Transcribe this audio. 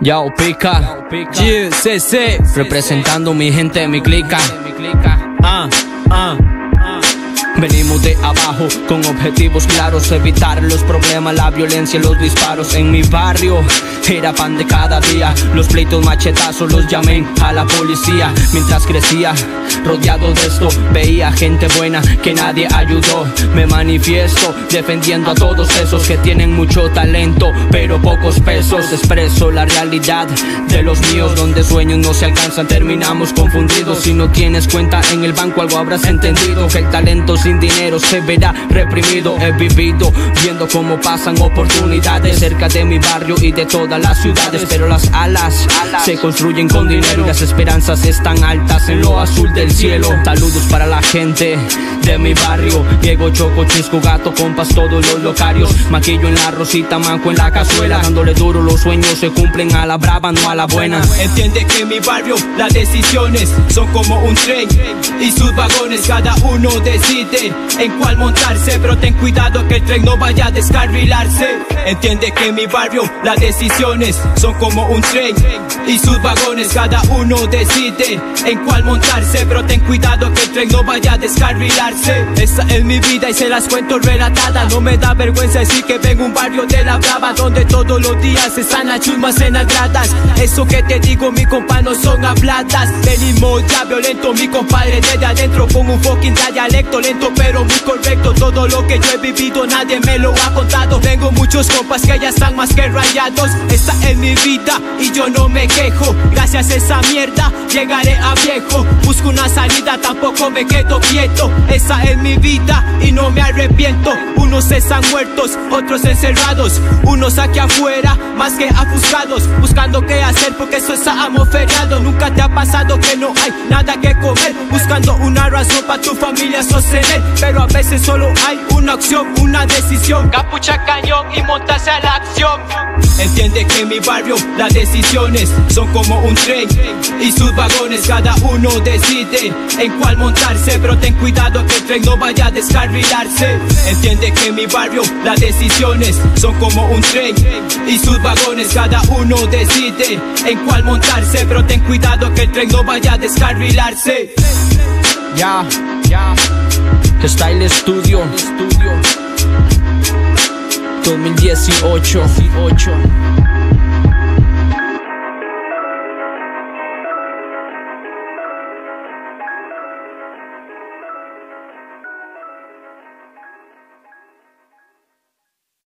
Yao Pica, GCC, representando mi gente, mi clica. Venimos de abajo con objetivos claros, evitar los problemas, la violencia, los disparos. En mi barrio era pan de cada día, los pleitos, machetazos, los llamé a la policía. Mientras crecía, rodeado de esto, veía gente buena que nadie ayudó. Me manifiesto defendiendo a todos esos que tienen mucho talento pero pocos pesos. Expreso la realidad de los míos, donde sueños no se alcanzan, terminamos confundidos. Si no tienes cuenta en el banco, algo habrás entendido, que el talento sin dinero se verá reprimido. He vivido viendo cómo pasan oportunidades cerca de mi barrio y de todas las ciudades, pero las alas se construyen con dinero y las esperanzas están altas en lo azul del cielo. Saludos para la gente de mi barrio, Diego, Choco, Chisco, Gato, compas, todos los locarios. Maquillo en la rosita, manco en la cazuela, dándole duro, los sueños se cumplen a la brava, no a la buena. Entiende que en mi barrio las decisiones son como un tren y sus vagones, cada uno decide en cuál montarse, pero ten cuidado que el tren no vaya a descarrilarse. Entiende que en mi barrio las decisiones son como un tren y sus vagones, cada uno decide en cuál montarse, pero ten cuidado que el tren no vaya a descarrilarse. Esta es mi vida y se las cuento relatada, no me da vergüenza decir que vengo un barrio de la brava, donde todos los días están las chusmas en las gradas. Eso que te digo, mi compa, no son habladas. Venimos ya violento, mi compadre, desde adentro con un fucking dialecto lento pero muy correcto. Todo lo que yo he vivido nadie me lo ha contado. Tengo muchos compas que ya están más que rayados. Esta es mi vida y yo no me quejo. Gracias a esa mierda llegaré a viejo. Busco una salida, tampoco me quedo quieto. Esa es mi vida y no me arrepiento. Unos están muertos, otros encerrados, unos aquí afuera más que afuscados, buscando qué hacer porque eso estábamos feriado. Nunca te ha pasado que no hay nada que comer, buscando una razón para tu familia sostener, pero a veces solo hay una opción, una decisión, capucha, cañón y montarse a la acción. Entiende que en mi barrio las decisiones son como un tren y sus vagones, cada uno decide en cuál montarse, pero ten cuidado que el tren no vaya a descarrilarse. Entiende que en mi barrio las decisiones son como un tren y sus vagones, cada uno decide en cuál montarse, pero ten cuidado que el tren no vaya a descarrilarse. Ya, Style Studio 2018.